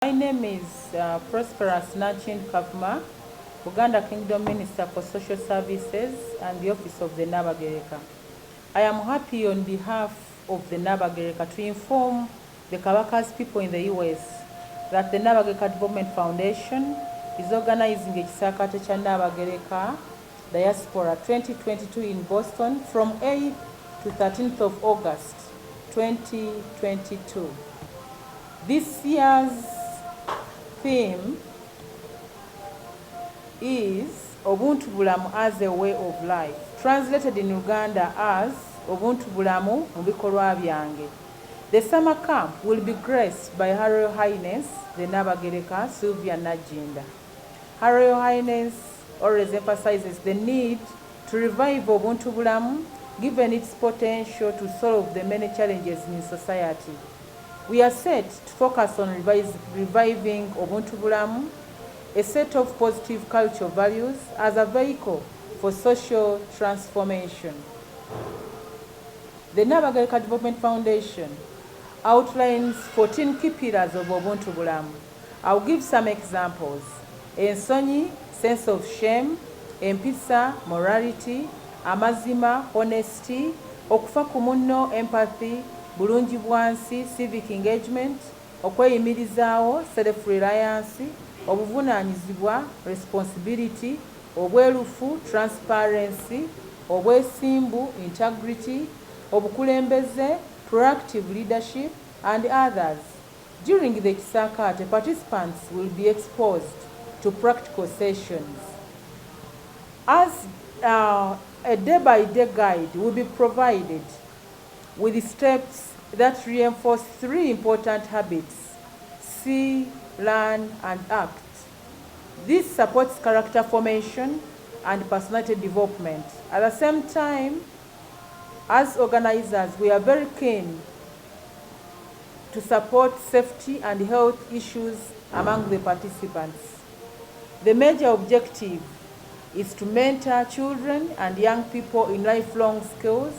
My name is Prosperous Nachin Kavuma, Uganda Kingdom Minister for Social Services and the Office of the Nabagereka. I am happy on behalf of the Nabagereka to inform the Kabaka's people in the US that the Nabagereka Development Foundation is organizing Ekisaakaate Nabagereka Diaspora 2022 in Boston from 8th to 13th of August 2022. This year's theme is Obuntu Bulamu as a way of life, translated in Uganda as Obuntu Bulamu mu bikolwa byange. The summer camp will be graced by Her Royal Highness the Nabagereka Sylvia Najinda. Her Royal Highness always emphasizes the need to revive Obuntu Bulamu given its potential to solve the many challenges in society. We are set to focus on reviving Obuntu Bulamu, a set of positive cultural values as a vehicle for social transformation. The Nabagereka Development Foundation outlines 14 key pillars of Obuntu Bulamu. I'll give some examples. Ensonyi, sense of shame; empisa, morality; amazima, honesty; okufa ku munno, empathy; bulungi bwansi, civic engagement; okweyimirizaawo, self-reliance; obuvunaanyizibwa, responsibility; obwerufu, transparency; obwesimbu, integrity; obukulembeze, proactive leadership, and others. During the Ekisaakaate, participants will be exposed to practical sessions. As a day-by-day guide will be provided with steps that reinforce 3 important habits: see, learn, and act. This supports character formation and personality development. At the same time, as organizers, we are very keen to support safety and health issues among the participants. The major objective is to mentor children and young people in lifelong skills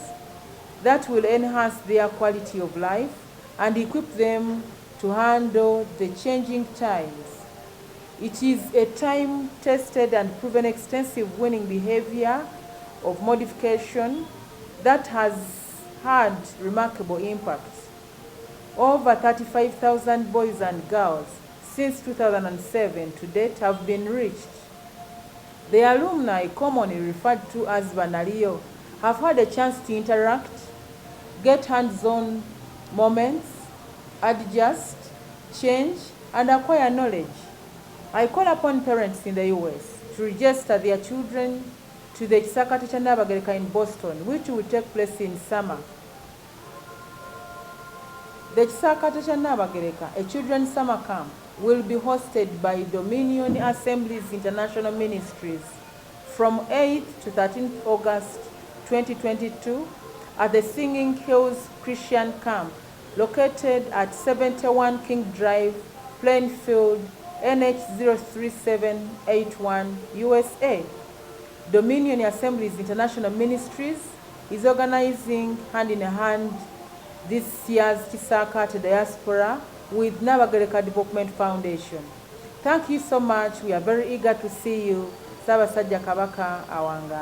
that will enhance their quality of life and equip them to handle the changing times. It is a time-tested and proven extensive winning behavior of modification that has had remarkable impact. Over 35,000 boys and girls since 2007 to date have been reached. The alumni, commonly referred to as Banalio, have had a chance to interact, get hands-on moments, adjust, change, and acquire knowledge. I call upon parents in the US to register their children to the Ekisaakaate Nabagereka in Boston, which will take place in summer. The Ekisaakaate Nabagereka, a children's summer camp, will be hosted by Dominion Assemblies International Ministries from 8th to 13th August 2022 at the Singing Hills Christian Camp, located at 71 King Drive, Plainfield, NH 03781, USA. Dominion Assemblies International Ministries is organizing hand-in-hand this year's Ekisaakaate Diaspora with Nabagereka Development Foundation. Thank you so much. We are very eager to see you. Ssaabasajja Kabaka Awanga.